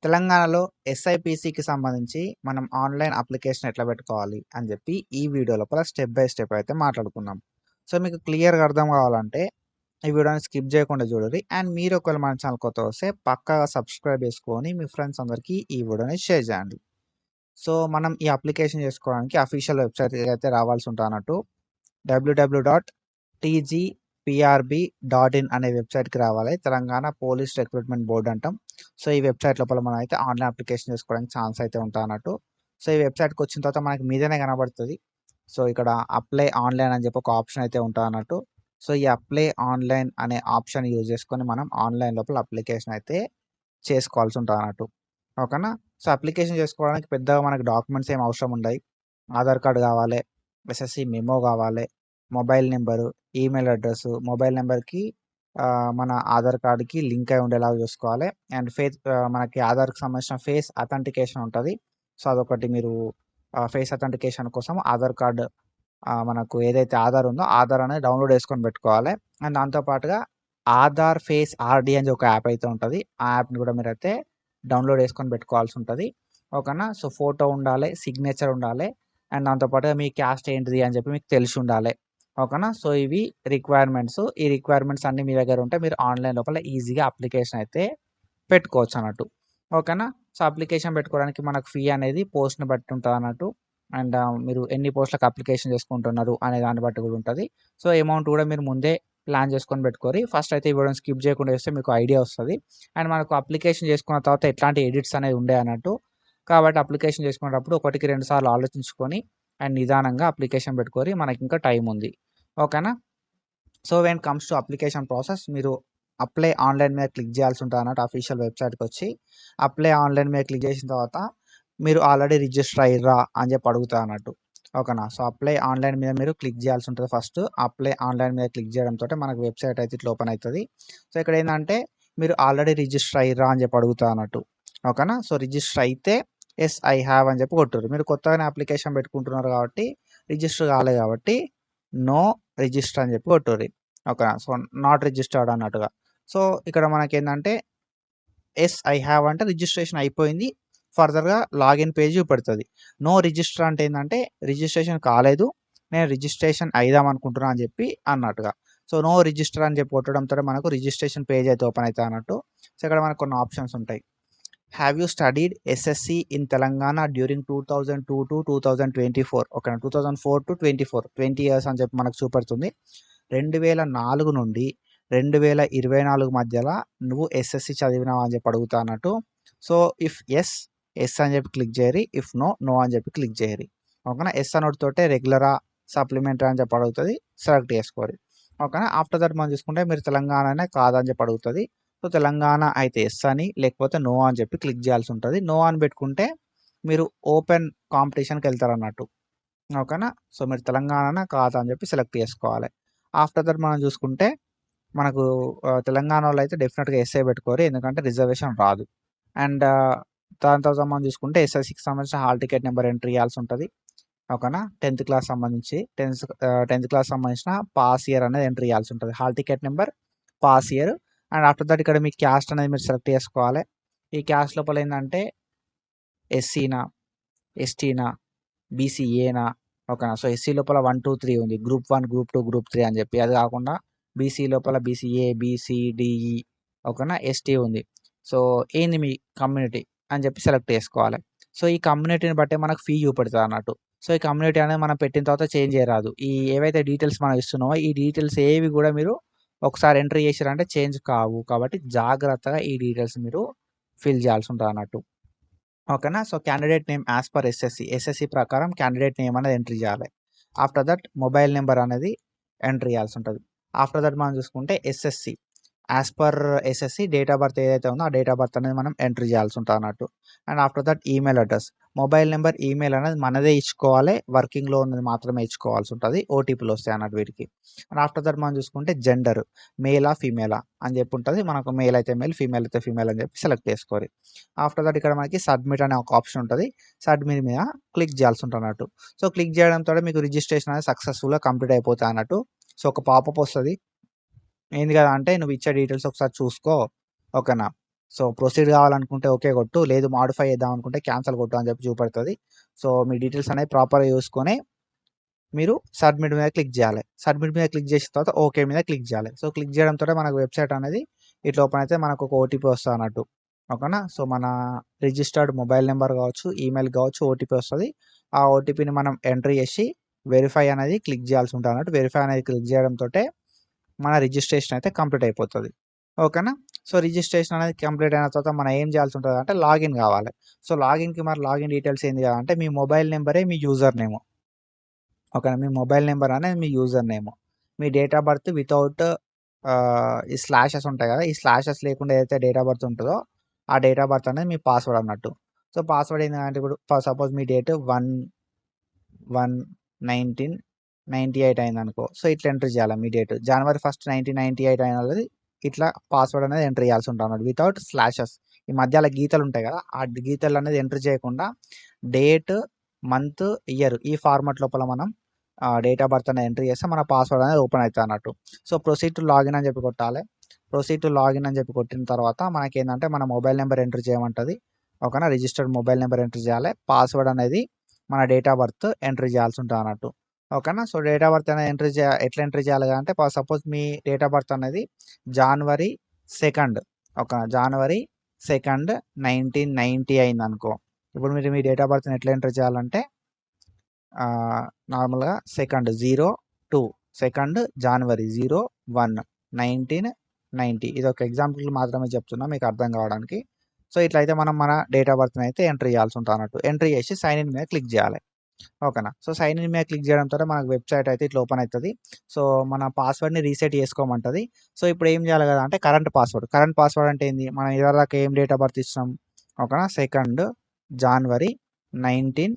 తెలంగాణలో ఎస్ఐపిసికి సంబంధించి మనం ఆన్‌లైన్ అప్లికేషన్ ఎట్లా పెట్టుకోవాలి అని చెప్పి ఈ వీడియో లోపల స్టెప్ బై స్టెప్ అయితే మాట్లాడుకుందాం. సో, మీకు క్లియర్‌గా అర్థం కావాలంటే ఈ వీడియోని స్కిప్ చేయకుండా చూడండి. అండ్ మీరు ఒకవేళ మన ఛానల్ కొత్తగా వస్తే పక్కాగా సబ్స్క్రైబ్ చేసుకొని మీ ఫ్రెండ్స్ అందరికీ ఈ వీడియోని షేర్ చేయండి. సో, మనం ఈ అప్లికేషన్ చేసుకోవడానికి అఫీషియల్ వెబ్‌సైట్‌కి అయితే రావాల్సి ఉంటదన్నట్టు. www.tgprb.in అనే వెబ్‌సైట్‌కి రావాలి. తెలంగాణ పోలీస్ రిక్రూట్మెంట్ బోర్డ్ అంటాం. సో, ఈ వెబ్‌సైట్ లోపల మనం అయితే ఆన్‌లైన్ అప్లికేషన్ చేసుకోవడానికి ఛాన్స్ అయితే ఉంటదన్నట్టు. సో, ఈ వెబ్‌సైట్‌కి వచ్చిన తర్వాత మనకి మీదనే కనబడుతది. సో, ఇక్కడ అప్లై ఆన్‌లైన్ అని చెప్పి ఒక ఆప్షన్ అయితే ఉంటదన్నట్టు. సో, ఈ అప్లై ఆన్‌లైన్ అనే ఆప్షన్ యూజ్ చేసుకొని మనం ఆన్‌లైన్ లోపల అప్లికేషన్ అయితే చేసుకోవాల్సి ఉంటదన్నట్టు. ఓకేనా? సో, అప్లికేషన్ చేసుకోవడానికి పెద్దగా మనకు డాక్యుమెంట్స్ ఏమి అవసరం ఉండయి. ఆధార్ కార్డ్ కావాలె, ఎస్ఎస్‌సి మెమో కావాలె, mobile number, email address, mobile నంబర్‌కి మన ఆధార్ కార్డ్‌కి లింక్ అయి ఉండేలాగా చూసుకోవాలి. అండ్ మనకి ఆధార్‌కి సంబంధించిన ఫేస్ అథెంటికేషన్ ఉంటది. సో, అదొకటి మీరు ఫేస్ అథెంటికేషన్ కోసం ఆధార్ కార్డ్ మనకు ఏదైతే ఆధార్ ఉందో ఆధార్ అనేది డౌన్‌లోడ్ చేసుకొని పెట్టుకోవాలి. అండ్ దాంతో పాటుగా ఆధార్ ఫేస్ ఆర్‌డి అని ఒక యాప్ అయితే ఉంటది. ఆ యాప్‌ని కూడా మీరైతే డౌన్‌లోడ్ చేసుకొని పెట్టుకోవాల్సి ఉంటది. ఓకేనా? సో, ఫోటో ఉండాలె, సిగ్నేచర్ ఉండాలె. అండ్ దాంతో పాటుగా మీ క్యాస్ట్ ఏంటిది అని చెప్పి మీకు తెలిసి ఉండాలె. ఓకేనా? సో, ఇవి రిక్వైర్మెంట్స్. ఈ రిక్వైర్మెంట్స్ అన్నీ మీ దగ్గర ఉంటే మీరు ఆన్‌లైన్ లోపల ఈజీగా అప్లికేషన్ అయితే పెట్టుకోవచ్చు అన్నట్టు. ఓకేనా? సో, అప్లికేషన్ పెట్టుకోవడానికి మనకు ఫీ అనేది పోస్ట్‌ని బట్టి ఉంటదన్నట్టు. అండ్ మీరు ఎన్ని పోస్ట్‌లకి అప్లికేషన్ చేసుకుంటున్నారు అనే దాన్ని బట్టి కూడా ఉంటది. సో, అమౌంట్ కూడా మీరు ముందే ప్లాన్ చేసుకొని పెట్టుకోరి. ఫస్ట్ అయితే ఈ వీడియోని స్కిప్ చేయకుండా చేస్తే మీకు ఐడియా వస్తది. అండ్ మనకు అప్లికేషన్ చేసుకున్న తర్వాత ఎట్లాంటి ఎడిట్స్ అనేవి ఉండయన్నట్టు. కాబట్టి అప్లికేషన్ చేసుకునేటప్పుడు ఒకటికి 2 సార్లు ఆలోచించుకొని అండ్ నిదానంగా అప్లికేషన్ పెట్టుకోరి. మనకింకా టైం ఉంది. ఓకేనా? So, when it comes to application process మీరు అప్లై ఆన్‌లైన్ మీద క్లిక్ చేయాల్సి ఉంటదన్నట్టు అఫీషియల్ వెబ్‌సైట్‌కొచ్చి. అప్లై ఆన్‌లైన్ మీద క్లిక్ చేసిన తర్వాత మీరు ఆల్రెడీ రిజిస్టర్ అయ్యిర్రా అని చెప్పి అడుగుతదన్నట్టు. ఓకేనా? సో, అప్లై ఆన్‌లైన్ మీద మీరు క్లిక్ చేయాల్సి ఉంటది ఫస్ట్. అప్లై ఆన్‌లైన్ మీద క్లిక్ చేయడంతోటే మనకు వెబ్‌సైట్ అయితే ఇట్లా ఓపెన్ అయితది. సో, ఇక్కడేందంటే మీరు ఆల్రెడీ రిజిస్టర్ అయ్యిర్రా అని చెప్పి అడుగుతదన్నట్టు. ఓకేనా? సో, రిజిస్టర్ అయితే యెస్ ఐ హావ్ అని చెప్పి కొట్టుర్రి. మీరు కొత్తగానే అప్లికేషన్ పెట్టుకుంటున్నారు కాబట్టి రిజిస్టర్ కాలే కాబట్టి నో రిజిస్టర్ అని చెప్పి కొట్టుర్రి. ఓకేనా? సో, నాట్ రిజిస్టర్డ్ అన్నట్టుగా. సో, ఇక్కడ మనకేందంటే యెస్ ఐ హావ్ అంటే రిజిస్ట్రేషన్ అయిపోయింది. ఫర్దర్‌గా లాగిన్ పేజ్ చూపెడతది. నో రిజిస్టర్ అంటే ఏందంటే రిజిస్ట్రేషన్ కాలేదు. నేను రిజిస్ట్రేషన్ అయిదాం అనుకుంటున్నా అని చెప్పి అన్నట్టుగా. సో, నో రిజిస్టర్ అని చెప్పి కొట్టడంతోటే మనకు రిజిస్ట్రేషన్ పేజ్ అయితే ఓపెన్ అయితదన్నట్టు. సో, ఇక్కడ మనకు కొన్ని ఆప్షన్స్ ఉంటాయి. Have you studied SSC in Telangana during 2002-2024 ఓకేనా? 2004-24 20 ఇయర్స్ అని చెప్పి మనకు చూపెడుతుంది. 2004 నుండి 2024 మధ్యల నువ్వు ఎస్ఎస్‌సి చదివినావా అని చెప్పి అడుగుతాన్నట్టు. సో, ఇఫ్ యెస్, యెస్ అని చెప్పి క్లిక్ చేయరి. ఇఫ్ నో, నో అని చెప్పి క్లిక్ చేయరి. ఓకేనా? యెస్ అనుడితోటే రెగ్యులరా, సప్లిమెంటరీ అని చెప్పి అడుగుతది. సెలెక్ట్ చేసుకోరి. ఓకేనా? ఆఫ్టర్ దట్ మనం చూసుకుంటే మీరు తెలంగాణనే కాదా అని చెప్పి అడుగుతది. సో, తెలంగాణ అయితే యెస్ అని, లేకపోతే నో అని చెప్పి క్లిక్ చేయాల్సి ఉంటది. నో అని పెట్టుకుంటే మీరు ఓపెన్ కాంపిటీషన్‌కెళ్తారన్నట్టు. ఓకేనా? సో, మీరు తెలంగాణనా కాదా అని చెప్పి సెలెక్ట్ చేసుకోవాలి. ఆఫ్టర్ దట్ మనం చూసుకుంటే మనకు తెలంగాణలో అయితే డెఫినిట్‌గా ఎస్సే పెట్టుకోరి. ఎందుకంటే రిజర్వేషన్ రాదు. అండ్ దాని తర్వాత మనం చూసుకుంటే ఎస్ఎస్‌సికి సంబంధించిన హాల్ టికెట్ నంబర్ ఎంట్రీ ఇయ్యాల్సి ఉంటది. ఓకేనా? 10థ్ క్లాస్ సంబంధించి 10థ్ క్లాస్ సంబంధించిన పాస్ ఇయర్ అనేది ఎంట్రీ ఇయ్యాల్సి ఉంటది. Hall ticket number, pass year and after that ఇక్కడ మీ క్యాస్ట్ అనేది మీరు సెలెక్ట్ చేసుకోవాలి. ఈ క్యాస్ట్ లోపల ఏందంటే ఎస్సీనా, ఎస్టీనా, బీసీఏనా ఓకేనా? సో, ఎస్సీ లోపల 1, 2, 3 ఉంది. గ్రూప్ 1, గ్రూప్ 2, గ్రూప్ 3 అని చెప్పి. అది కాకుండా బీసీ లోపల బీసీఏ, బీసీడీఈ ఓకేనా? ఎస్టీ ఉంది. సో, ఏంది మీ కమ్యూనిటీ అని చెప్పి సెలెక్ట్ చేసుకోవాలి. సో, ఈ కమ్యూనిటీని బట్టే మనకు ఫీ చూపెడతదన్నట్టు. సో, ఈ కమ్యూనిటీ అనేది మనం పెట్టిన తర్వాత చేంజ్ చేయరాదు. ఈ ఏవైతే డీటెయిల్స్ మనం ఇస్తున్నామో ఈ డీటెయిల్స్ ఏవి కూడా మీరు ఒకసారి ఎంటర్ చేసిర్రంటే చేంజ్ కావు. కాబట్టి జాగ్రత్తగా ఈ డీటెయిల్స్ మీరు ఫిల్ చేయాల్సి ఉంటదన్నట్టు. ఓకేనా? So, candidate name as per SSC. SSC ప్రకారం క్యాండిడేట్ నేమ్ అనేది ఎంట్రీ చేయాలి. ఆఫ్టర్ దట్ మొబైల్ నంబర్ అనేది ఎంటర్ చేయాల్సి ఉంటది. ఆఫ్టర్ దట్ మనం చూసుకుంటే SSC as per SSC date of birth ఏదైతే ఉందో ఆ డేట్ ఆఫ్ బర్త్ అనేది మనం ఎంట్రీ చేయాల్సి ఉంటదన్నట్టు. And after that email address. Mobile number, email అనేది మనదే ఇచ్చుకోవాలి. వర్కింగ్‌లో ఉన్నది మాత్రమే ఇచ్చుకోవాల్సి ఉంటది. ఓటీపీలు వస్తాయి అన్నట్టు వీటికి. అండ్ ఆఫ్టర్ దట్ మనం చూసుకుంటే జెండర్ మేలా, ఫీమేలా అని చెప్పి ఉంటది. మనకు మేల్ అయితే మేల్, ఫీమేల్ అయితే ఫీమేల్ అని చెప్పి సెలెక్ట్ చేసుకోవాలి. ఆఫ్టర్ దట్ ఇక్కడ మనకి సబ్మిట్ అనే ఒక ఆప్షన్ ఉంటది. సబ్మిట్ మీద క్లిక్ చేయాల్సి ఉంటదన్నట్టు. సో, క్లిక్ చేయడంతోటే మీకు రిజిస్ట్రేషన్ అనేది సక్సెస్‌ఫుల్‌గా కంప్లీట్ అయిపోతాయి అన్నట్టు. సో, ఒక పాపప్ వస్తది. ఏంది కదా అంటే నువ్వు ఇచ్చే డీటెయిల్స్ ఒకసారి చూసుకో. ఓకేనా? సో ప్రొసీడ్ కావాలనుకుంటే ఓకే కొట్టు, లేదు మాడిఫై చేద్దాం అనుకుంటే క్యాన్సల్ కొట్టు అని చెప్పి చూపెడుతుంది. సో మీ డీటెయిల్స్ అనేవి ప్రాపర్గా చూసుకొని మీరు సబ్మిట్ మీద క్లిక్ చేయాలి. సబ్మిట్ మీద క్లిక్ చేసిన తర్వాత ఓకే మీద క్లిక్ చేయాలి. సో క్లిక్ చేయడంతో మనకు వెబ్సైట్ అనేది ఇట్లా ఓపెన్ అయితే మనకు ఒక ఓటీపీ వస్తుంది అన్నట్టు. ఓకేనా. సో మన రిజిస్టర్డ్ మొబైల్ నెంబర్ కావచ్చు, ఈమెయిల్ కావచ్చు, ఓటీపీ వస్తుంది. ఆ ఓటీపీని మనం ఎంట్రీ చేసి వెరిఫై అనేది క్లిక్ చేయాల్సి ఉంటుంది అన్నట్టు. వెరిఫై అనేది క్లిక్ చేయడంతో మన రిజిస్ట్రేషన్ అయితే కంప్లీట్ అయిపోతుంది. ఓకేనా. సో రిజిస్ట్రేషన్ అనేది కంప్లీట్ అయిన తర్వాత మనం ఏం చేయాల్సి ఉంటుంది అంటే లాగిన్ కావాలి. సో లాగిన్కి మరి లాగిన్ డీటెయిల్స్ ఏంది అంటే మీ మొబైల్ నెంబరే మీ యూజర్ నేమ్. ఓకేనా. మీ మొబైల్ నెంబర్ అనేది మీ యూజర్ నేమ్. మీ డేట్ ఆఫ్ బర్త్ వితౌట్ ఈ స్లాషెస్ ఉంటాయి కదా, ఈ స్లాషెస్ లేకుండా ఏదైతే డేట్ ఆఫ్ బర్త్ ఉంటుందో ఆ డేట్ ఆఫ్ బర్త్ అనేది మీ పాస్వర్డ్ అన్నట్టు. సో పాస్వర్డ్ ఏంటంటే ఇప్పుడు సపోజ్ మీ డేట్ 1/1/1998 అయింది అనుకో. సో ఇట్లా ఎంటర్ చేయాలి. మీ డేట్ January 1st 1998 అయినది ఇట్లా పాస్వర్డ్ అనేది ఎంటర్ చేయాల్సి ఉంటుంది అన్నట్టు, వితౌట్ స్లాషెస్. ఈ మధ్యలో గీతలు ఉంటాయి కదా, ఆ గీతలు అనేది ఎంటర్ చేయకుండా డేట్, మంత్, ఇయర్ ఈ ఫార్మాట్ లోపల మనం డేట్ ఆఫ్ బర్త్ అనేది ఎంట్రీ చేస్తే మన పాస్వర్డ్ అనేది ఓపెన్ అవుతుంది అన్నట్టు. సో ప్రొసీడ్ టు లాగిన్ అని చెప్పి కొట్టాలి. ప్రొసీడ్ టు లాగిన్ అని చెప్పి కొట్టిన తర్వాత మనకి ఏంటంటే మన మొబైల్ నెంబర్ ఎంటర్ చేయమంటుంది. ఓకేనా. రిజిస్టర్డ్ మొబైల్ నెంబర్ ఎంటర్ చేయాలి. పాస్వర్డ్ అనేది మన డేట్ ఆఫ్ బర్త్ ఎంట్రీ చేయాల్సి ఉంటుంది అన్నట్టు. ఓకేనా. సో డేట్ ఆఫ్ బర్త్ అనేది ఎట్లా ఎంట్రీ చేయాలి అంటే suppose me date of birth అనేది January 2nd, ఒక January 2nd 1990 అయింది అనుకో. ఇప్పుడు మీరు మీ డేట్ ఆఫ్ బర్త్ని ఎట్లా ఎంటర్ చేయాలంటే నార్మల్గా 2nd January 01/1990. ఇది ఒక ఎగ్జాంపుల్ మాత్రమే చెప్తున్నా మీకు అర్థం కావడానికి. సో ఇట్లయితే మనం మన డేట్ ఆఫ్ బర్త్ని అయితే ఎంట్రీ చేయాల్సి ఉంటుంది అన్నట్టు. ఎంట్రీ చేసి సైన్ ఇన్ మీద క్లిక్ చేయాలి. ఓకేనా. సో సైన్ ఇన్ మీద క్లిక్ చేయడంతో మనకు వెబ్సైట్ అయితే ఇట్లా ఓపెన్ అవుతుంది. సో మన పాస్వర్డ్ని రీసెట్ చేసుకోమంటుంది. సో ఇప్పుడు ఏం చేయాలి కదా అంటే కరెంట్ పాస్వర్డ్ అంటే ఏంది, మనం ఇదివరకు ఏం డేట్ ఆఫ్ బర్త్ ఇచ్చినాం. ఓకేనా. 2nd January 19,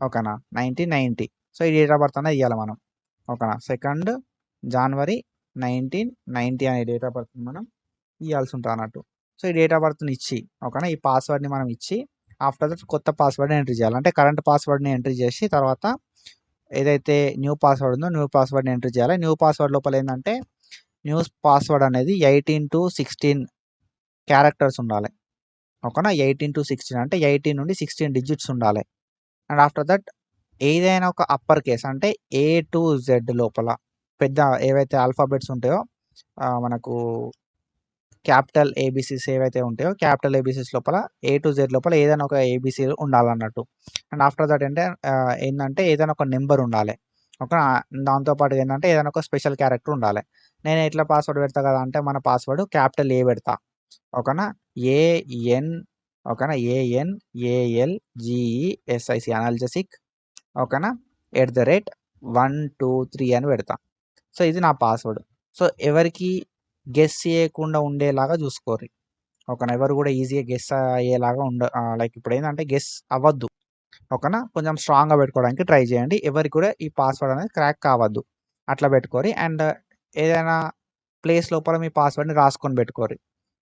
ఓకేనా 1990. సో ఈ డేట్ ఆఫ్ బర్త్ అనేది ఇవ్వాలి మనం. ఓకేనా. 2nd January 1990 అనే డేట్ ఆఫ్ బర్త్ మనం ఇవ్వాల్సి ఉంటుంది అన్నట్టు. సో ఈ డేట్ ఆఫ్ బర్త్ని ఇచ్చి ఓకేనా ఈ పాస్వర్డ్ని మనం ఇచ్చి ఆఫ్టర్ దట్ కొత్త పాస్వర్డ్ని ఎంట్రీ చేయాలి. అంటే కరెంట్ పాస్వర్డ్ని ఎంట్రీ చేసి తర్వాత ఏదైతే న్యూ పాస్వర్డ్ ఉందో న్యూ పాస్వర్డ్ని ఎంట్రీ చేయాలి. న్యూ పాస్వర్డ్ లోపల ఏంటంటే న్యూ పాస్వర్డ్ అనేది 18 to 16 క్యారెక్టర్స్ ఉండాలి. ఓకేనా. 18 to 16 అంటే 18 నుండి 16 డిజిట్స్ ఉండాలి. అండ్ ఆఫ్టర్ దట్ ఏదైనా ఒక అప్పర్ కేస్ అంటే A to Z లోపల పెద్ద ఏవైతే ఆల్ఫాబెట్స్ ఉంటాయో మనకు క్యాపిటల్ ఏబీసీస్ ఏవైతే ఉంటాయో క్యాపిటల్ ఏబీసీస్ లోపల A to Z లోపల ఏదైనా ఒక ఏబీసీ ఉండాలన్నట్టు. అండ్ ఆఫ్టర్ దట్ అంటే ఏంటంటే ఏదైనా ఒక నెంబర్ ఉండాలి. ఒక దాంతోపాటు ఏంటంటే ఏదైనా ఒక స్పెషల్ క్యారెక్టర్ ఉండాలి. నేను ఎట్లా పాస్వర్డ్ పెడతా కదా అంటే మన పాస్వర్డ్ క్యాపిటల్ ఏ పెడతా. ఓకేనా. AN, ఓకేనా ANALGESIC అనాల్జెసిక్. ఓకేనా. @123 అని పెడతా. సో ఇది నా పాస్వర్డ్. సో ఎవరికి గెస్ చేయకుండా ఉండేలాగా చూసుకోరు. ఓకేనా. ఎవరు కూడా ఈజీగా గెస్ అయ్యేలాగా లైక్ ఇప్పుడు ఏంటంటే గెస్ అవ్వద్దు. ఓకేనా. కొంచెం స్ట్రాంగ్గా పెట్టుకోవడానికి ట్రై చేయండి. ఎవరికి కూడా ఈ పాస్వర్డ్ అనేది క్రాక్ కావద్దు. అట్లా పెట్టుకోరి. అండ్ ఏదైనా ప్లేస్ లోపల మీ పాస్వర్డ్ని రాసుకొని పెట్టుకోరి.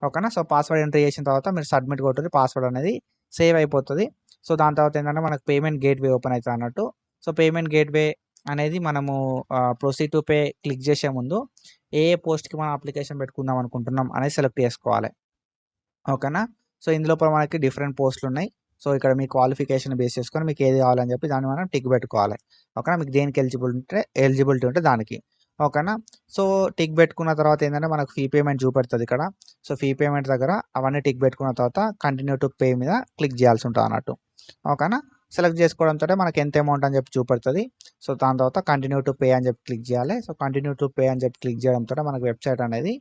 ఓకేనా. సో పాస్వర్డ్ ఎంట్రీ చేసిన తర్వాత మీరు సబ్మిట్ కొట్టుర్రి. పాస్వర్డ్ అనేది సేవ్ అయిపోతుంది. సో దాని తర్వాత ఏంటంటే మనకు పేమెంట్ గేట్వే ఓపెన్ అవుతుంది అన్నట్టు. సో పేమెంట్ గేట్వే అనేది మనము ప్రొసీడ్ టు పే క్లిక్ చేసే ముందు ఏ పోస్ట్కి మనం అప్లికేషన్ పెట్టుకుందాం అనుకుంటున్నాం అనేది సెలెక్ట్ చేసుకోవాలి. ఓకేనా. సో ఇందులో మనకి డిఫరెంట్ పోస్టులు ఉన్నాయి. సో ఇక్కడ మీ క్వాలిఫికేషన్ బేస్ చేసుకొని మీకు ఏది కావాలని చెప్పి దాన్ని మనం టిక్ పెట్టుకోవాలి. ఓకేనా. మీకు దేనికి ఎలిజిబిలిటీ ఉంటే దానికి. ఓకేనా. సో టిక్ పెట్టుకున్న తర్వాత ఏంటంటే మనకు ఫీ పేమెంట్ చూపెడుతుంది ఇక్కడ. సో ఫీ పేమెంట్ దగ్గర అవన్నీ టిక్ పెట్టుకున్న తర్వాత కంటిన్యూ టు పే మీద క్లిక్ చేయాల్సి ఉంటుంది అన్నట్టు. ఓకేనా. సెలెక్ట్ చేసుకోవడంతో మనకి ఎంత అమౌంట్ అని చెప్పి చూపెడుతుంది. సో దాని తర్వాత కంటిన్యూ టు పే అని చెప్పి క్లిక్ చేయాలి. సో కంటిన్యూ టు పే అని చెప్పి క్లిక్ చేయడంతో మనకు వెబ్సైట్ అనేది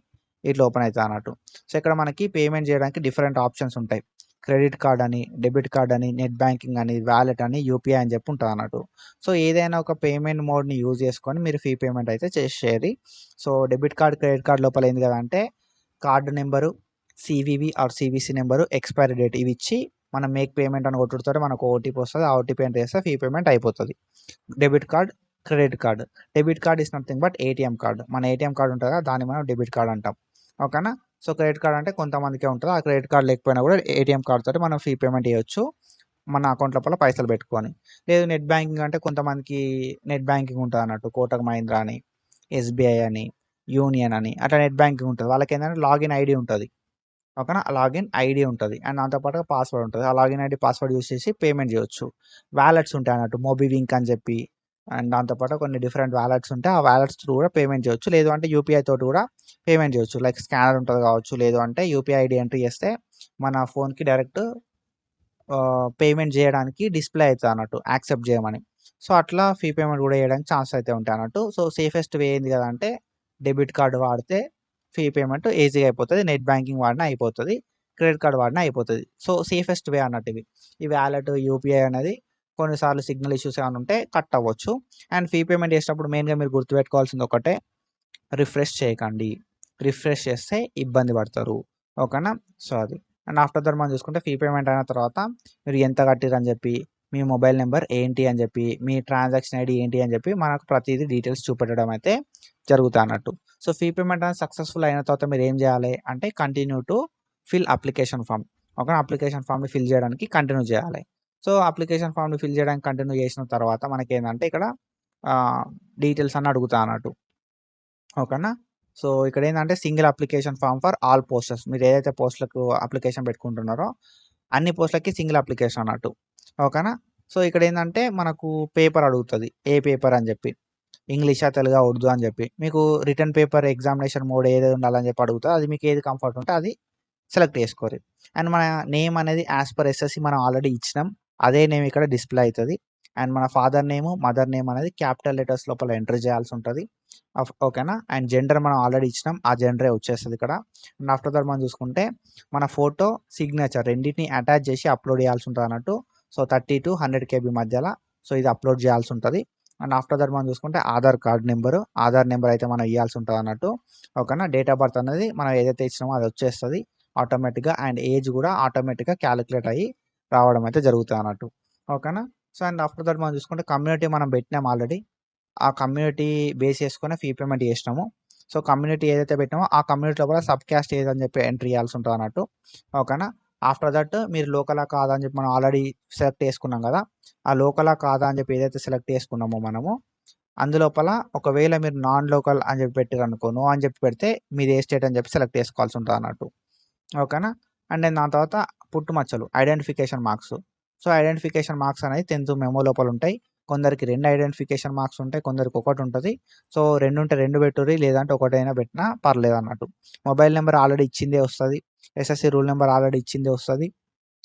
ఇట్లా ఓపెన్ అవుతుంది అన్నట్టు. సో ఇక్కడ మనకి పేమెంట్ చేయడానికి డిఫరెంట్ ఆప్షన్స్ ఉంటాయి. క్రెడిట్ కార్డ్ అని, డెబిట్ కార్డ్ అని, నెట్ బ్యాంకింగ్ అని, వ్యాలెట్ అని, యూపీఐ అని చెప్పి ఉంటుంది అన్నట్టు. సో ఏదైనా ఒక పేమెంట్ మోడ్ని యూజ్ చేసుకొని మీరు ఫీ పేమెంట్ అయితే చేసేయాలి. So debit card, credit card లోపల ఏంది కదా అంటే card number, CVV or CVC number, expiry date ఇవి ఇచ్చి మనం మేక్ పేమెంట్ అని కొట్టుడుతో మనకు ఓటీపీ వస్తుంది. ఆ ఓటీపీ ఎంటర్ చేస్తే ఫీ పేమెంట్ అయిపోతుంది. Debit card, credit card. Debit card is nothing but ATM card. మన ATM కార్డ్ ఉంటుంది కదా దాన్ని మనం డెబిట్ కార్డ్ అంటాం. ఓకేనా. సో క్రెడిట్ కార్డ్ అంటే కొంతమందికే ఉంటుంది. ఆ క్రెడిట్ కార్డ్ లేకపోయినా కూడా ATM కార్డ్ తోటి మనం ఫీ పేమెంట్ చేయొచ్చు మన అకౌంట్ లోపల పైసలు పెట్టుకొని. లేదు నెట్ బ్యాంకింగ్ అంటే కొంతమందికి నెట్ బ్యాంకింగ్ ఉంటుంది అన్నట్టు. కోటక్ మహీంద్రా అని, SBI అని, యూనియన్ అని అట్లా నెట్ బ్యాంకింగ్ ఉంటుంది. వాళ్ళకి ఏంటంటే లాగిన్ ఐడి ఉంటుంది. ఓకేనా. లాగిన్ ఐడీ ఉంటది. అండ్ దాంతో పాటుగా పాస్వర్డ్ ఉంటది. ఆ లాగిన్ ఐడీ, పాస్వర్డ్ యూజ్ చేసి పేమెంట్ చేయొచ్చు. వాలెట్స్ ఉంటాయన్నట్టు. మోబివింక్ అని చెప్పి అండ్ దాంతో పాటు కొన్ని డిఫరెంట్ వాలెట్స్ ఉంటాయి. ఆ వాలెట్స్ త్రూ కూడా పేమెంట్ చేయొచ్చు. లేదు అంటే యూపీఐ తోటి కూడా పేమెంట్ చేయొచ్చు. లైక్ స్కానర్ ఉంటది కావచ్చు. లేదు అంటే యూపీఐ ఐడీ ఎంట్రీ చేస్తే మన ఫోన్‌కి డైరెక్ట్ పేమెంట్ చేయడానికి డిస్‌ప్లే అయితదన్నట్టు యాక్సెప్ట్ చేయమని. సో, అట్లా ఫీ పేమెంట్ కూడా చేయడానికి ఛాన్సెస్ అయితే ఉంటాయన్నట్టు. సో, సేఫెస్ట్ వే ఏంది కదా అంటే డెబిట్ కార్డ్ వాడితే ఫీ పేమెంట్ ఈజీగా అయిపోతది. నెట్ బ్యాంకింగ్ వాడినా అయిపోతది. క్రెడిట్ కార్డ్ వాడినా అయిపోతది. సో, సేఫెస్ట్ వే అన్నట్టు ఇవి. ఈ వాలెట్, యూపీఐ అనేది కొన్నిసార్లు సిగ్నల్ ఇష్యూస్ ఏమైనా ఉంటే కట్ అవ్వచ్చు. అండ్ ఫీ పేమెంట్ చేసేటప్పుడు మెయిన్‌గా మీరు గుర్తుపెట్టుకోవాల్సింది ఒకటే, రిఫ్రెష్ చేయకండి. రిఫ్రెష్ చేస్తే ఇబ్బంది పడతారు. ఓకేనా. సో, అది. అండ్ ఆఫ్టర్ దట్ మనం చూసుకుంటే ఫీ పేమెంట్ అయిన తర్వాత మీరు ఎంత కట్టిర్రని చెప్పి, మీ మొబైల్ నంబర్ ఏంటి అని చెప్పి, మీ ట్రాన్సాక్షన్ ఐడీ ఏంటి అని చెప్పి మనకు ప్రతీదీ డీటెయిల్స్ చూపెట్టడం అయితే జరుగుతాదన్నట్టు. సో, ఫీ పేమెంట్ అనేది సక్సెస్‌ఫుల్ అయిన తర్వాత మీరు ఏం చేయాలి అంటే continue to fill application form. ఓకేనా. అప్లికేషన్ ఫార్మ్‌ని ఫిల్ చేయడానికి కంటిన్యూ చేయాలి. సో, అప్లికేషన్ ఫార్మ్‌ని ఫిల్ చేయడానికి కంటిన్యూ చేసిన తర్వాత మనకేందంటే ఇక్కడ డీటెయిల్స్ అన్ని అడుగుతాదన్నట్టు. ఓకేనా. సో, ఇక్కడేందంటే single application form for all posters. మీరు ఏదైతే పోస్ట్‌లకు అప్లికేషన్ పెట్టుకుంటున్నారో అన్ని పోస్ట్‌లకి సింగిల్ అప్లికేషన్ అన్నట్టు. ఓకేనా. సో, ఇక్కడేందంటే మనకు పేపర్ అడుగుతది. ఏ పేపర్ అని చెప్పి. ఇంగ్లీషా, తెలుగా, ఉర్దూ అని చెప్పి. మీకు రిటన్ పేపర్ ఎగ్జామినేషన్ మోడ్ ఏది ఉండాలని చెప్పి అడుగుతది. అది మీకు ఏది కంఫర్ట్ ఉంటే అది సెలెక్ట్ చేసుకోరి. అండ్ మన నేమ్ అనేది యాస్ పర్ ఎస్ఎస్‌సి మనం ఆల్రెడీ ఇచ్చినాం. అదే నేమ్ ఇక్కడ డిస్‌ప్లే అయితది. అండ్ మన ఫాదర్ నేము, మదర్ నేమ్ అనేది క్యాపిటల్ లెటర్స్ లోపల ఎంటర్ చేయాల్సి ఉంటది. ఓకేనా. అండ్ జెండర్ మనం ఆల్రెడీ ఇచ్చినాం. ఆ జెండరే వచ్చేస్తది ఇక్కడ. అండ్ ఆఫ్టర్ దట్ మనం చూసుకుంటే మన ఫోటో, సిగ్నేచర్ రెండిటిని అటాచ్ చేసి అప్‌లోడ్ చేయాల్సి ఉంటదన్నట్టు. సో, 30-100 కేబీ మధ్యల. సో, ఇది అప్‌లోడ్ చేయాల్సి ఉంటది. అండ్ ఆఫ్టర్ దట్ మనం చూసుకుంటే Aadhaar card number, Aadhaar number అయితే మనం ఇయ్యాల్సి ఉంటదన్నట్టు. ఓకేనా. డేట్ ఆఫ్ బర్త్ అనేది మనం ఏదైతే ఇచ్చినామో అది వచ్చేస్తది ఆటోమేటిక్‌గా. అండ్ ఏజ్ కూడా ఆటోమేటిక్‌గా కాలిక్యులేట్ అయ్యి రావడం అయితే జరుగుతదన్నట్టు. ఓకేనా. సో, అండ్ ఆఫ్టర్ దట్ మనం చూసుకుంటే కమ్యూనిటీ మనం పెట్టినాం ఆల్రెడీ. ఆ కమ్యూనిటీ బేస్ చేసుకొని ఫీ పేమెంట్ చేసినాము. సో, కమ్యూనిటీ ఏదైతే పెట్టామో ఆ కమ్యూనిటీ లోపల సబ్ క్యాస్ట్ ఏదని చెప్పి ఎంట్రీ చేయాల్సి ఉంటదన్నట్టు. ఓకేనా. ఆఫ్టర్ దట్ మీరు లోకలా కాదా అని చెప్పి మనం ఆల్రెడీ సెలెక్ట్ చేసుకున్నాం కదా! ఆ లోకలా కాదా అని చెప్పి ఏదైతే సెలెక్ట్ చేసుకున్నామో మనము, అందులోపల ఒకవేళ మీరు నాన్ లోకల్ అని చెప్పి పెట్టిర్రనుకో, నో అని చెప్పి పెడితే మీది ఏ స్టేట్ అని చెప్పి సెలెక్ట్ చేసుకోవాల్సి ఉంటదన్నట్టు. ఓకేనా. అండ్ దెన్ దాని తర్వాత పుట్టుమచ్చలు, identification marks. So, identification marks అనేది 10థ్ మెమో లోపల ఉంటాయి. కొందరికి 2 ఐడెంటిఫికేషన్ మార్క్స్ ఉంటాయి. కొందరికి ఒకటుంటది. సో, 2 ఉంటే 2 పెట్టుర్రి. లేదంటే ఒకటైనా పెట్టినా పర్లేదన్నట్టు. మొబైల్ నంబర్ ఆల్రెడీ ఇచ్చిందే వస్తది. ఎస్ఎస్‌సి రూల్ నంబర్ ఆల్రెడీ ఇచ్చిందే వస్తది.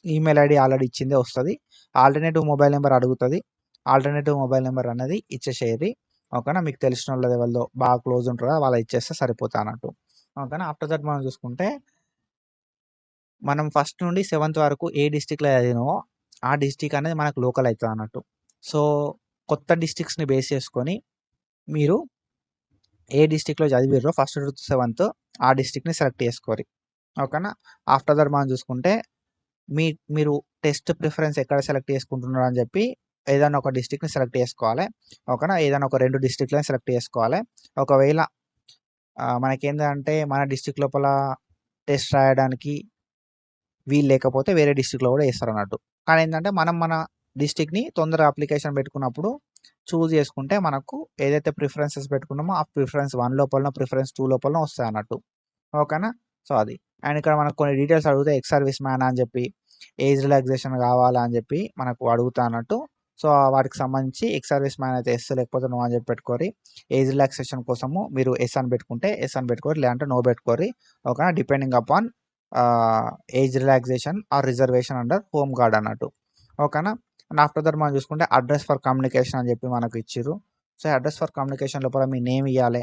ఈమెయిల్ ఐడీ ఆల్రెడీ ఇచ్చిందే వస్తది. ఆల్టర్‌నేటివ్ మొబైల్ నంబర్ అడుగుతది. ఆల్టర్‌నేటివ్ మొబైల్ నంబర్ అనేది ఇచ్చేసేయండి. ఓకేనా. మీకు తెలిసినోళ్ళది ఎవరిదో బాగా క్లోజ్ ఉంటారో వాళ్ళది ఇచ్చేస్తే సరిపోతదన్నట్టు. ఓకేనా. ఆఫ్టర్ దట్ మనం చూసుకుంటే మనం ఫస్ట్ నుండి సెవెంత్ వరకు ఏ డిస్ట్రిక్ట్‌లో చదివినామో ఆ డిస్ట్రిక్ట్ అనేది మనకు లోకల్ అయితదన్నట్టు. సో, కొత్త డిస్ట్రిక్ట్స్‌ని బేస్ చేసుకొని మీరు ఏ డిస్ట్రిక్ట్‌లో చదివిర్రో ఫస్ట్ టు సెవెంత్ ఆ డిస్ట్రిక్ట్‌ని సెలెక్ట్ చేసుకోరి. ఓకేనా. ఆఫ్టర్ దట్ మనం చూసుకుంటే మీరు టెస్ట్ ప్రిఫరెన్స్ ఎక్కడ సెలెక్ట్ చేసుకుంటున్నారు అని చెప్పి ఏదైనా ఒక డిస్ట్రిక్ట్‌ని సెలెక్ట్ చేసుకోవాలి. ఓకేనా. ఏదైనా ఒక 2 డిస్ట్రిక్ట్‌లని సెలెక్ట్ చేసుకోవాలి. ఒకవేళ మనకేందంటే మన డిస్ట్రిక్ట్ లోపల టెస్ట్ రాయడానికి వీలు లేకపోతే వేరే డిస్ట్రిక్ట్‌లో కూడా ఏస్తారన్నట్టు. కానీ ఏందంటే మనం మన డిస్ట్రిక్ట్‌ని తొందరగా అప్లికేషన్ పెట్టుకున్నప్పుడు చూజ్ చేసుకుంటే మనకు ఏదైతే ప్రిఫరెన్సెస్ పెట్టుకున్నామో ఆ ప్రిఫరెన్స్ 1 లోపలనో, ప్రిఫరెన్స్ 2 లోపలనో వస్తాయన్నట్టు. ఓకేనా. సో, అది. అండ్ ఇక్కడ మనకు కొన్ని డీటెయిల్స్ అడుగుతాయి. ఎక్స్ సర్వీస్ మ్యానా అని చెప్పి, ఏజ్ రిలాక్సేషన్ కావాలా అని చెప్పి మనకు అడుగుతాన్నట్టు. సో, వాటికి సంబంధించి ఎక్స్ సర్వీస్ మ్యాన్ అయితే యెస్ లేకపోతే నో అని చెప్పి పెట్టుకోరి. ఏజ్ రిలాక్సేషన్ కోసము మీరు యెస్ అని పెట్టుకుంటే యెస్ అని పెట్టుకోరి. లేదంటే నో పెట్టుకోరి. ఓకేనా. Depending upon age relaxation or reservation under home guard అన్నట్టు. ఓకేనా. అండ్ ఆఫ్టర్ దట్ మనం చూసుకుంటే అడ్రెస్ ఫర్ కమ్యూనికేషన్ అని చెప్పి మనకు ఇచ్చిర్రు. సో, అడ్రెస్ ఫర్ కమ్యూనికేషన్ లోపల మీ నేమ్ ఇయ్యాలే.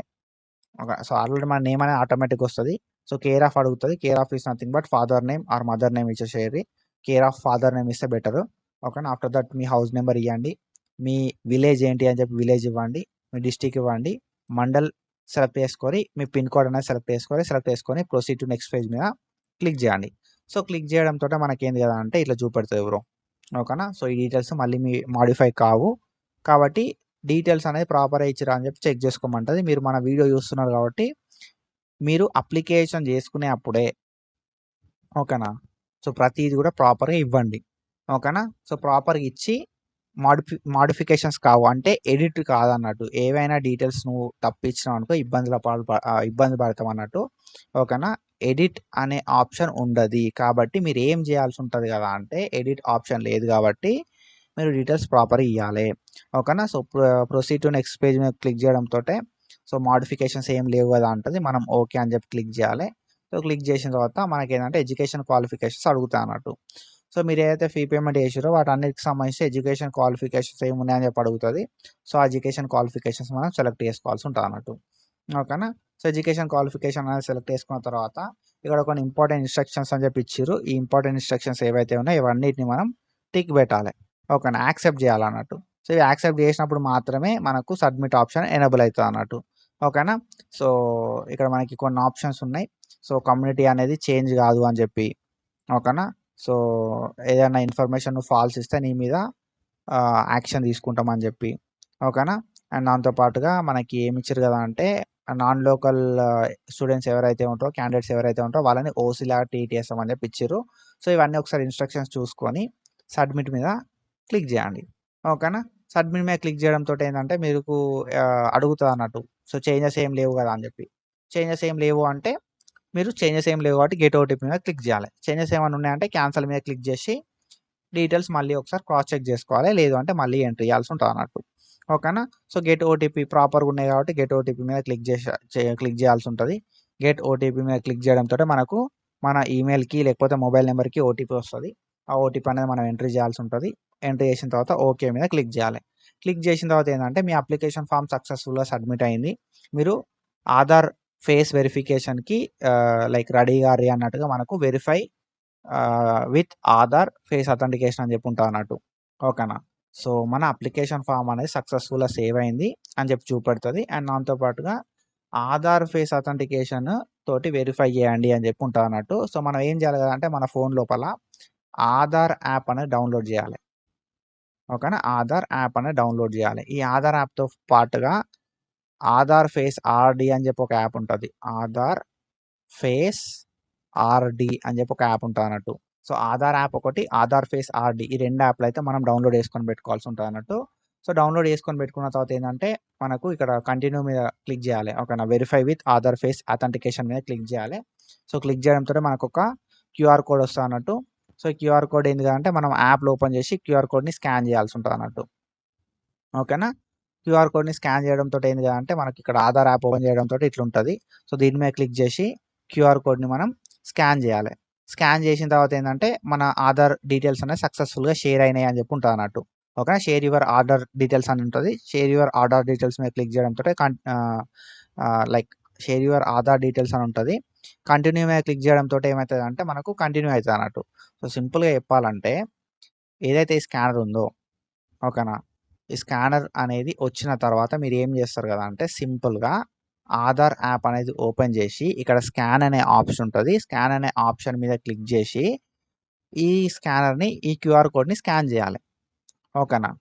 ఓకే. సో, ఆల్రెడీ మన నేమ్ అనేది ఆటోమేటిక్‌గా వస్తది. సో, కేర్ ఆఫ్ అడుగుతది. Care of is nothing but father name or mother name ఇచ్చేసేయండి. కేర్ ఆఫ్ ఫాదర్ నేమ్ ఇస్తే బెటరు. ఓకేనా. ఆఫ్టర్ దట్ మీ హౌస్ నంబర్ ఇయ్యండి. మీ విలేజ్ ఏంటి అని చెప్పి విలేజ్ ఇవ్వండి. మీ డిస్ట్రిక్ట్ ఇవ్వండి. మండల్ సెలెక్ట్ చేసుకొని, మీ పిన్ కోడ్ అనేది సెలెక్ట్ చేసుకొని ప్రొసీడ్ టు నెక్స్ట్ పేజ్ మీద క్లిక్ చేయండి. సో, క్లిక్ చేయడం తోటే మనకేంది కదా అంటే ఇట్లా చూపెడతది బ్రో. ఓకేనా. సో, ఈ డీటెయిల్స్ మళ్ళీ మీ మోడిఫై కావు. కాబట్టి డీటెయిల్స్ అనేది ప్రాపర్‌గా ఇచ్చిర్రా అని చెప్పి చెక్ చేసుకోమంటది. మీరు మన వీడియో చూస్తున్నారు కాబట్టి మీరు అప్లికేషన్ చేసుకునే అప్పుడే ఓకేనా. సో, ప్రతీది కూడా ప్రాపర్‌గా ఇవ్వండి. ఓకేనా. సో, ప్రాపర్‌గా ఇచ్చి మోడిఫికేషన్స్ కావు. అంటే ఎడిట్ కాదన్నట్టు. ఏవైనా డీటెయిల్స్ నువ్వు తప్పించినావనుకో ఇబ్బంది పడతామన్నట్టు. ఓకేనా? ఎడిట్ అనే ఆప్షన్ ఉండది. కాబట్టి మీరేం జేయాల్సి ఉంటది గదా అంటే ఎడిట్ ఆప్షన్ లేదు గాబట్టి మీరు డీటెయిల్స్ ప్రాపర్‌గా ఇయ్యాలే. ఓకేనా? So, proceed to next page మీద క్లిక్ జేయడంతోటే సో, మోడిఫికేషన్స్ ఏం లేవు గదా అంటది. మనం ఓకే అని జెప్పి క్లిక్ జేయాలే. సో, క్లిక్ జేసిన తర్వాత మనకేందంటే ఎడ్యుకేషన్ క్వాలిఫికేషన్స్ అడుగుతాయన్నట్టు. సో, మీరేదైతే ఫీ పేమెంట్ చేసిర్రో వాటన్నిటికి సంబంధించి ఎడ్యుకేషన్ క్వాలిఫికేషన్స్ ఏమున్నాయని చెప్పి అడుగుతది. సో, ఆ ఎడ్యుకేషన్ క్వాలిఫికేషన్స్ మనం సెలెక్ట్ చేసుకోవాల్సి ఉంటదన్నట్టు. ఓకేనా? సో, ఎడ్యుకేషన్ క్వాలిఫికేషన్ అనేది సెలెక్ట్ చేసుకున్న తర్వాత ఇక్కడ కొన్ని ఇంపార్టెంట్ ఇన్‌స్ట్రక్షన్స్ అని చెప్పి ఇచ్చిర్రు. ఈ ఇంపార్టెంట్ ఇన్‌స్ట్రక్షన్స్ ఏవైతే ఉన్నాయో ఇవన్నిటిని మనం టిక్ పెట్టాలి. ఓకేనా? యాక్సెప్ట్ చేయాలన్నట్టు. సో, ఇవి యాక్సెప్ట్ చేసినప్పుడు మాత్రమే మనకు సబ్మిట్ ఆప్షన్ ఎనేబుల్ అయితదన్నట్టు. ఓకేనా? సో, ఇక్కడ మనకి కొన్ని ఆప్షన్స్ ఉన్నాయి. సో, కమ్యూనిటీ అనేది చేంజ్ కాదు అని చెప్పి. ఓకేనా? సో, ఏదైనా ఇన్ఫర్మేషన్ నువ్వు ఫాల్స్ ఇస్తే నీ మీద యాక్షన్ తీసుకుంటామని చెప్పి. ఓకేనా? అండ్ దాంతో పాటుగా మనకి ఏమిచ్చారు కదా అంటే నాన్ లోకల్ స్టూడెంట్స్ ఎవరైతే ఉంటారో, క్యాండిడేట్స్ ఎవరైతే ఉంటారో వాళ్ళని ఓసీలాగా ట్రీట్ చేస్తామని చెప్పి ఇచ్చిర్రు. సో, ఇవన్నీ ఒకసారి ఇన్‌స్ట్రక్షన్స్ చూసుకొని సబ్మిట్ మీద క్లిక్ చేయండి. ఓకేనా? సబ్మిట్ మీద క్లిక్ చేయడంతోటి ఏందంటే మీకు అడుగుతదన్నట్టు. సో, చేంజెస్ ఏం లేవు కదా అని చెప్పి. చేంజెస్ ఏం లేవు అంటే మీరు చేంజెస్ ఏం లేవు కాబట్టి గెట్ ఓటీపీ మీద క్లిక్ చేయాలి. చేంజెస్ ఏమైనా ఉన్నాయంటే క్యాన్సల్ మీద క్లిక్ చేసి డీటెయిల్స్ మళ్ళీ ఒకసారి క్రాస్ చెక్ చేసుకోవాలి. లేదు అంటే మళ్ళీ ఎంటర్ చేయాల్సి ఉంటదన్నట్టు. ఓకేనా? సో, గెట్ ఓటీపీ ప్రాపర్‌గా ఉన్నాయి కాబట్టి గెట్ ఓటీపీ మీద క్లిక్ చేయాల్సి ఉంటది. గెట్ ఓటీపీ మీద క్లిక్ చేయడంతోటే మనకు మన ఈమెయిల్‌కి లేకపోతే మొబైల్ నంబర్‌కి ఓటీపీ వస్తది. ఆ ఓటీపీ అనేది మనం ఎంట్రీ చేయాల్సి ఉంటది. ఎంటర్ చేసిన తర్వాత ఓకే మీద క్లిక్ చేయాలి. క్లిక్ చేసిన తర్వాత ఏందంటే మీ అప్లికేషన్ ఫార్మ్ సక్సెస్‌ఫుల్‌గా సబ్మిట్ అయింది. మీరు ఆధార్ ఫేస్ వెరిఫికేషన్‌కి లైక్ రెడీగా అన్నట్టుగా మనకు verify with Aadhaar face authentication అని చెప్పి ఉంటదన్నట్టు. ఓకేనా? సో, మన అప్లికేషన్ ఫార్మ్ అనేది సక్సెస్‌ఫుల్‌గా సేవ్ అయింది అని చెప్పి చూపెడుతది. అండ్ దాంతో పాటుగా ఆధార్ ఫేస్ అథెంటికేషన్ తోటి వెరిఫై చేయండి అని చెప్పి ఉంటదన్నట్టు. సో, మనం ఏం చేయాలి కదా అంటే మన ఫోన్ లోపల ఆధార్ యాప్ అనేది డౌన్‌లోడ్ చేయాలి. ఓకేనా? ఆధార్ యాప్ అనేది డౌన్‌లోడ్ చేయాలి. ఈ ఆధార్ యాప్‌తో పాటుగా ఆధార్ ఫేస్ ఆర్‌డి అని చెప్పి ఒక యాప్ ఉంటది. ఆధార్ ఫేస్ ఆర్‌డి అని చెప్పి ఒక యాప్ ఉంటదన్నట్టు. సో, ఆధార్ యాప్ ఒకటి, ఆధార్ ఫేస్ ఆర్‌డి ఈ 2 యాప్‌లయితే మనం డౌన్‌లోడ్ చేసుకొని పెట్టుకోవాల్సి ఉంటదన్నట్టు. సో, డౌన్‌లోడ్ చేసుకొని పెట్టుకున్న తర్వాత ఏందంటే, మనకు ఇక్కడ కంటిన్యూ మీద క్లిక్ చేయాలి. ఓకేనా? Verify with Aadhaar face authentication మీద క్లిక్ చేయాలి. సో, క్లిక్ చేయడంతోనే మనకొక క్యూఆర్ కోడ్ వస్తదన్నట్టు. సో, ఈ క్యూఆర్ కోడ్ ఏంటిది అంటే మనం యాప్‌లో ఓపెన్ చేసి క్యూఆర్ కోడ్‌ని స్కాన్ చేయాల్సి ఉంటదన్నట్టు. ఓకేనా? క్యూఆర్ కోడ్‌ని స్కాన్ చేయడంతోటి ఏంది అంటే మనకిక్కడ ఆధార్ యాప్ ఓపెన్ చేయడంతోటి ఇట్లుంటది. సో, దీని మీద క్లిక్ చేసి క్యూఆర్ కోడ్‌ని మనం స్కాన్ చేయాలి. స్కాన్ చేసిన తర్వాత ఏందంటే మన ఆధార్ డీటెయిల్స్ అనేవి సక్సెస్‌ఫుల్‌గా షేర్ అయినాయి అని చెప్పి ఉంటదన్నట్టు. ఓకేనా? షేర్ యువర్ ఆధార్ డీటెయిల్స్ అని ఉంటది. షేర్ యువర్ ఆధార్ డీటెయిల్స్ మీద క్లిక్ చేయడంతోటే like share your Aadhaar details అని ఉంటది. కంటిన్యూ మీద క్లిక్ చేయడంతోటి ఏమైతదంటే మనకు కంటిన్యూ అయితదన్నట్టు. సో, సింపుల్‌గా చెప్పాలంటే ఏదైతే ఈ స్కానర్ ఉందో ఓకేనా? ఈ స్కానర్ అనేది వచ్చిన తర్వాత మీరేం జేస్తారు గదా అంటే సింపుల్‌గా ఆధార్ యాప్ అనేది ఓపెన్ జేసి ఇక్కడ స్కాన్ అనే ఆప్షన్ ఉంటది. స్కాన్ అనే ఆప్షన్ మీద క్లిక్ జేసి ఈ స్కానర్‌ని ఈ క్యూఆర్ కోడ్‌ని స్కాన్ జేయాలి. ఓకేనా?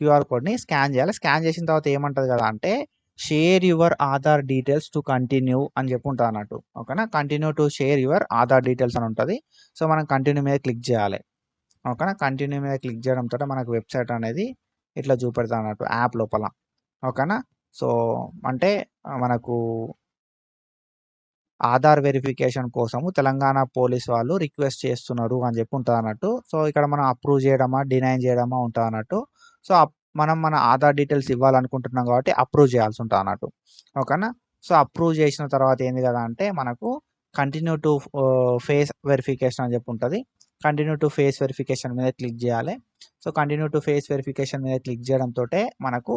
క్యూఆర్ కోడ్‌ని స్కాన్ జేయాలి. స్కాన్ జేసిన తర్వాత ఏమంటది గదా అంటే share your Aadhaar details to continue అని జెప్పి ఉంటదన్నట్టు. ఓకేనా? Continue to share your Aadhaar details అని ఉంటది. సో, మనం కంటిన్యూ మీద క్లిక్ జేయాలి. ఓకేనా? కంటిన్యూ మీద క్లిక్ చేయడంతోటే మనకు వెబ్‌సైట్ అనేది ఇట్లా చూపెడతదన్నట్టు యాప్ లోపల. ఓకేనా? సో, అంటే మనకు ఆధార్ వెరిఫికేషన్ కోసము తెలంగాణ పోలీస్ వాళ్ళు రిక్వెస్ట్ చేస్తున్నారు అని చెప్పి ఉంటదన్నట్టు. సో, ఇక్కడ మనం అప్రూవ్ చేయడమా, డినై చేయడమా ఉంటదన్నట్టు. సో, మనం మన ఆధార్ డీటెయిల్స్ ఇవ్వాలనుకుంటున్నాం కాబట్టి అప్రూవ్ చేయాల్సి ఉంటదన్నట్టు. ఓకేనా? సో, అప్రూవ్ చేసిన తర్వాత ఏంది కదా అంటే మనకు కంటిన్యూ టు ఫేస్ వెరిఫికేషన్ అని చెప్పి ఉంటది. కంటిన్యూ టు ఫేస్ వెరిఫికేషన్ మీద క్లిక్ చేయాలి. So, continue to face verification మీద క్లిక్ చేయడంతోటే మనకు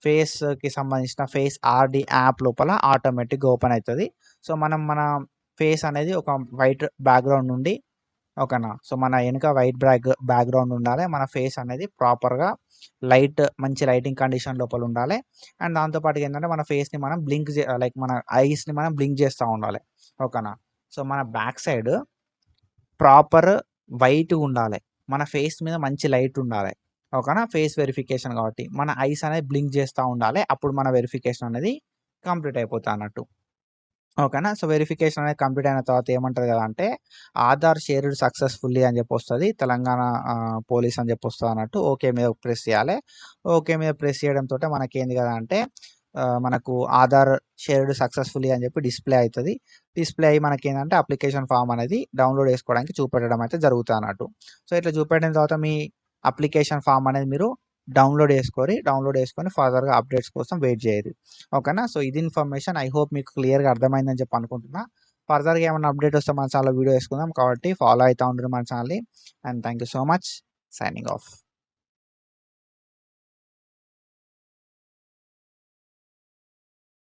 ఫేస్‌కి సంబంధించిన ఫేస్ ఆర్‌డి యాప్ లోపల ఆటోమేటిక్‌గా ఓపెన్ అయితది. సో, మనం మన ఫేస్ అనేది ఒక వైట్ బ్యాక్‌గ్రౌండ్ నుండి ఓకేనా? సో, మన ఎనక వైట్ బ్యాక్‌గ్రౌండ్ ఉండాలె. మన ఫేస్ అనేది ప్రాపర్‌గా మంచి లైటింగ్ కండిషన్ లోపల ఉండాలె. అండ్ దాంతో పాటుగా ఏందంటే మన ఫేస్‌ని మనం లైక్ మన ఐస్‌ని మనం బ్లింక్ చేస్తా ఉండాలె. ఓకేనా? సో, మన బ్యాక్ సైడ్ ప్రాపర్ వైట్‌గుండాలె. మన ఫేస్ మీద మంచి లైట్ ఉండాలె. ఓకేనా? ఫేస్ వెరిఫికేషన్ కాబట్టి. మన ఐస్ అనేది బ్లింక్ చేస్తా ఉండాలె. అప్పుడు మన వెరిఫికేషన్ అనేది కంప్లీట్ అయిపోతదన్నట్టు. ఓకేనా. సో, వెరిఫికేషన్ అనేది కంప్లీట్ అయిన తర్వాత ఏమంటది కదా అంటే, ఆధార్ షేర్డ్ సక్సెస్‌ఫుల్లీ అని చెప్పొస్తది. తెలంగాణ పోలీస్ అని చెప్పొస్తదన్నట్టు. ఓకే మీద ప్రెస్ చేయాలే. ఓకే మీద ప్రెస్ చేయడంతోటే మనకేంది కదా అంటే, మనకు ఆధార్ షేర్డ్ సక్సెస్‌ఫుల్లీ అని చెప్పి డిస్‌ప్లే అయితది. డిస్‌ప్లే అయ్యి మనకేందంటే అప్లికేషన్ ఫార్మ్ అనేది డౌన్‌లోడ్ చేసుకోవడానికి చూపెట్టడం అయితే జరుగుతదన్నట్టు. సో, ఇట్లా చూపెట్టిన తర్వాత మీ అప్లికేషన్ ఫార్మ్ అనేది మీరు డౌన్‌లోడ్ చేసుకొని ఫర్దర్‌గా అప్డేట్స్ కోసం వెయిట్ జేయండి. ఓకేనా. సో, ఇది ఇన్ఫర్మేషన్. ఐ హోప్ మీకు క్లియర్‌గా అర్థమైందని చెప్పి అనుకుంటున్నా. ఫర్దర్‌గా ఏమన్నా అప్డేట్ వస్తే మన ఛానెల్‌లో వీడియో చేసుకుందాం. కాబట్టి ఫాలో అయితా ఉండండి మన ఛానెల్‌ని. And thank you so much. Signing of.